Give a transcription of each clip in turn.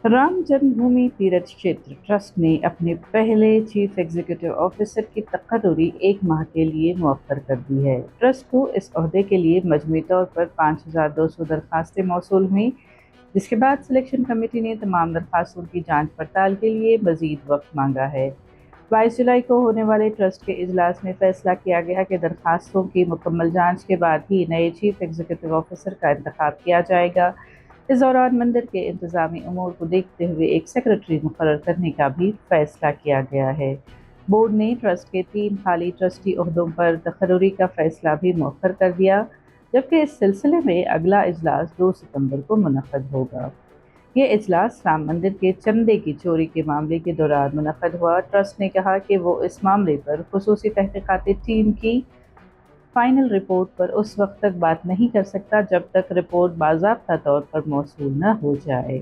رام جنم بھومی تیرتھ کھیتر ٹرسٹ نے اپنے پہلے چیف ایگزیکٹو آفیسر کی تقرری 1 ماہ کے لیے مؤخر کر دی ہے۔ ٹرسٹ کو اس عہدے کے لیے مجموعی طور پر 5200 درخواستیں موصول ہوئیں، جس کے بعد سلیکشن کمیٹی نے تمام درخواستوں کی جانچ پڑتال کے لیے مزید وقت مانگا ہے۔ 22 جولائی کو ہونے والے ٹرسٹ کے اجلاس میں فیصلہ کیا گیا کہ درخواستوں کی مکمل جانچ کے بعد ہی نئے چیف ایگزیکٹو آفیسر کا انتخاب کیا جائے گا۔ اس دوران مندر کے انتظامی امور کو دیکھتے ہوئے ایک سیکرٹری مقرر کرنے کا بھی فیصلہ کیا گیا ہے۔ بورڈ نے ٹرسٹ کے 3 خالی ٹرسٹی عہدوں پر تقرری کا فیصلہ بھی مؤخر کر دیا، جبکہ اس سلسلے میں اگلا اجلاس 2 ستمبر کو منعقد ہوگا۔ یہ اجلاس رام مندر کے چندے کی چوری کے معاملے کے دوران منعقد ہوا۔ ٹرسٹ نے کہا کہ وہ اس معاملے پر خصوصی تحقیقاتی ٹیم کی فائنل رپورٹ پر اس وقت تک بات نہیں کر سکتا جب تک رپورٹ باضابطہ طور پر موصول نہ ہو جائے۔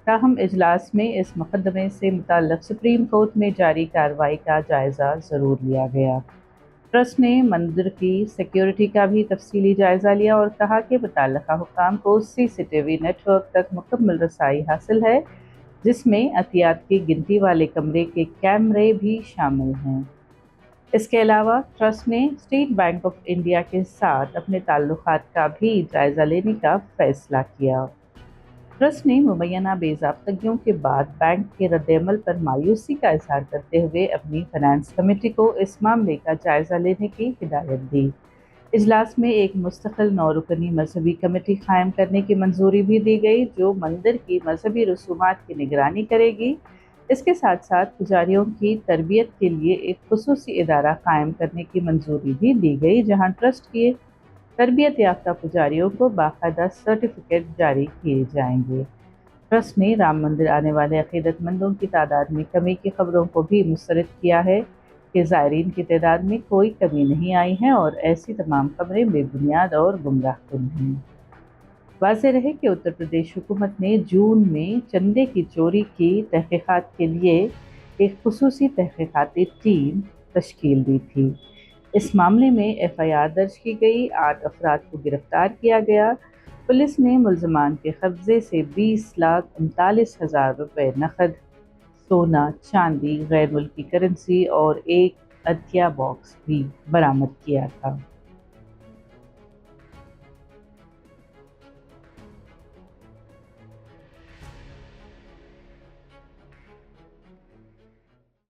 تاہم اجلاس میں اس مقدمے سے متعلق سپریم کورٹ میں جاری کارروائی کا جائزہ ضرور لیا گیا۔ ٹرسٹ نے مندر کی سیکیورٹی کا بھی تفصیلی جائزہ لیا اور کہا کہ متعلقہ حکام کو CCTV نیٹ ورک تک مکمل رسائی حاصل ہے، جس میں عطیات کی گنتی والے کمرے کے کیمرے بھی شامل ہیں۔ اس کے علاوہ ٹرسٹ نے اسٹیٹ بینک آف انڈیا کے ساتھ اپنے تعلقات کا بھی جائزہ لینے کا فیصلہ کیا۔ ٹرسٹ نے مبینہ بے ضابطگیوں کے بعد بینک کے رد عمل پر مایوسی کا اظہار کرتے ہوئے اپنی فنانس کمیٹی کو اس معاملے کا جائزہ لینے کی ہدایت دی۔ اجلاس میں ایک مستقل 9 رکنی مذہبی کمیٹی قائم کرنے کی منظوری بھی دی گئی، جو مندر کی مذہبی رسومات کی نگرانی کرے گی۔ اس کے ساتھ ساتھ پجاریوں کی تربیت کے لیے ایک خصوصی ادارہ قائم کرنے کی منظوری بھی دی گئی، جہاں ٹرسٹ کے تربیت یافتہ پجاریوں کو باقاعدہ سرٹیفکیٹ جاری کیے جائیں گے۔ ٹرسٹ نے رام مندر آنے والے عقیدت مندوں کی تعداد میں کمی کی خبروں کو بھی مسترد کیا ہے کہ زائرین کی تعداد میں کوئی کمی نہیں آئی ہے اور ایسی تمام خبریں بے بنیاد اور گمراہ کن ہیں۔ واضح رہے کہ اتر پردیش حکومت نے جون میں چندے کی چوری کی تحقیقات کے لیے ایک خصوصی تحقیقاتی ٹیم تشکیل دی تھی۔ اس معاملے میں FIR درج کی گئی، 8 افراد کو گرفتار کیا گیا۔ پولیس نے ملزمان کے قبضے سے 20,39,000 روپے نقد، سونا، چاندی، غیر ملکی کرنسی اور ایک عطیہ باکس بھی برآمد کیا تھا۔